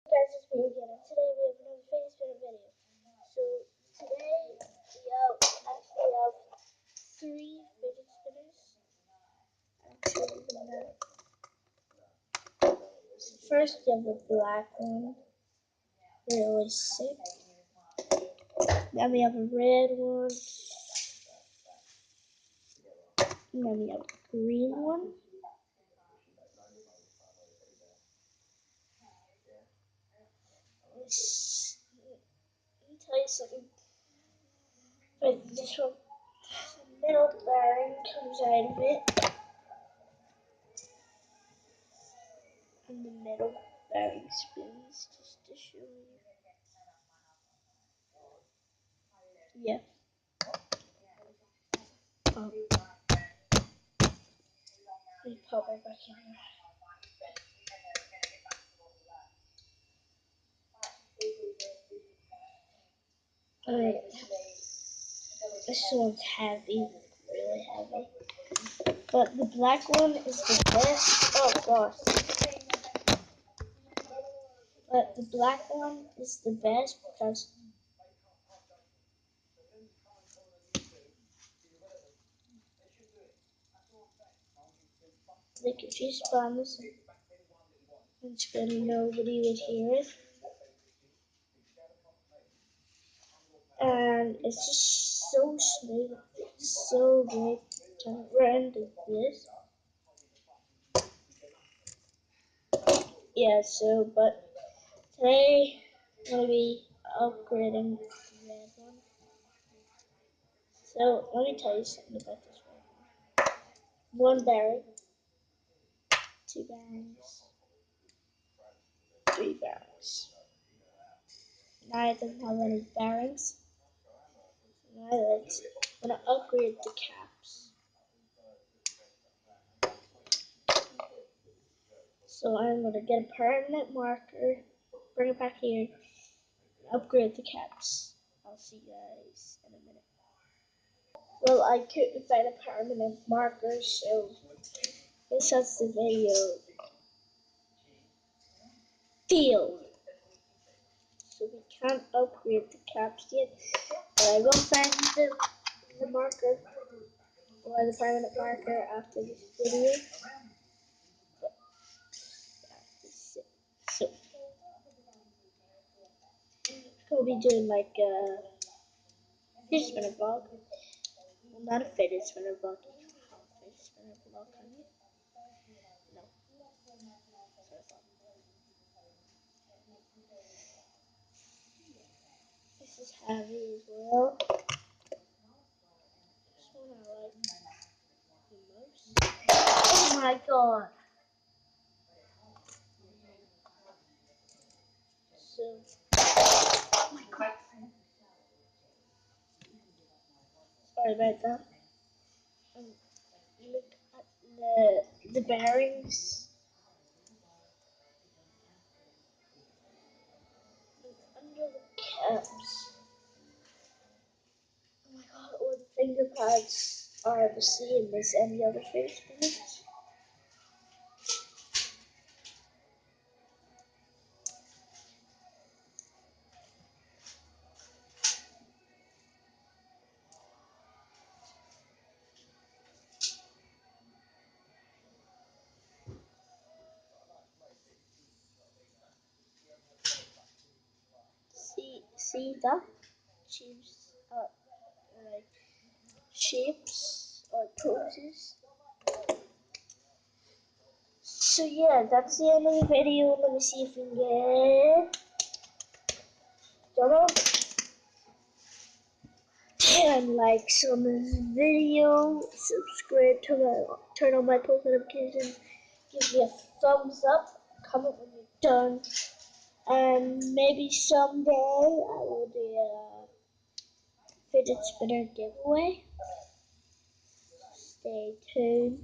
Guys, it's me again, and today we have another face spinner video. So today we have three fidget spinners. I'm showing them now. So first we have the black one, really sick. Then we have a red one. And then we have a green one. Let me tell you something. But this one, the middle bearing comes out of it. And the middle bearing spins, just to show you. Yeah. Let me pop it back in here. Alright. This one's heavy, really heavy. But the black one is the best. Oh gosh. But the black one is the best because like if you spam this and spin, nobody would hear it. And it's just so smooth. It's so great. Turn it around like this. Yeah, so, but today I'm going to be upgrading the red one. So, let me tell you something about this one. One berry, two berries, three berries. Now it doesn't have any bearings. Now let's I'm gonna upgrade the caps. So I'm gonna get a permanent marker, bring it back here, upgrade the caps. I'll see you guys in a minute. Well, I couldn't find a permanent marker, so this is the video failed. So we can't upgrade the caps yet, but I will find the marker or the permanent marker after this video. So we'll be doing like a fidget spinner vlog. Well, not a fidget spinner vlog. Fidget spinner vlog, can you? No. This is heavy as well. This one I like the most. Oh my god. So, sorry about that. Look at the bearings. Under the caps. Oh my god, all the finger pads are the same as any other fidget spinners. See that? Shapes, like shapes or poses. So yeah, that's the end of the video. Let me see if we can get don't 10 likes on this video. Subscribe to turn on my post notifications. Give me a thumbs up. Comment when you're done. And maybe someday I will do a fidget spinner giveaway. Stay tuned.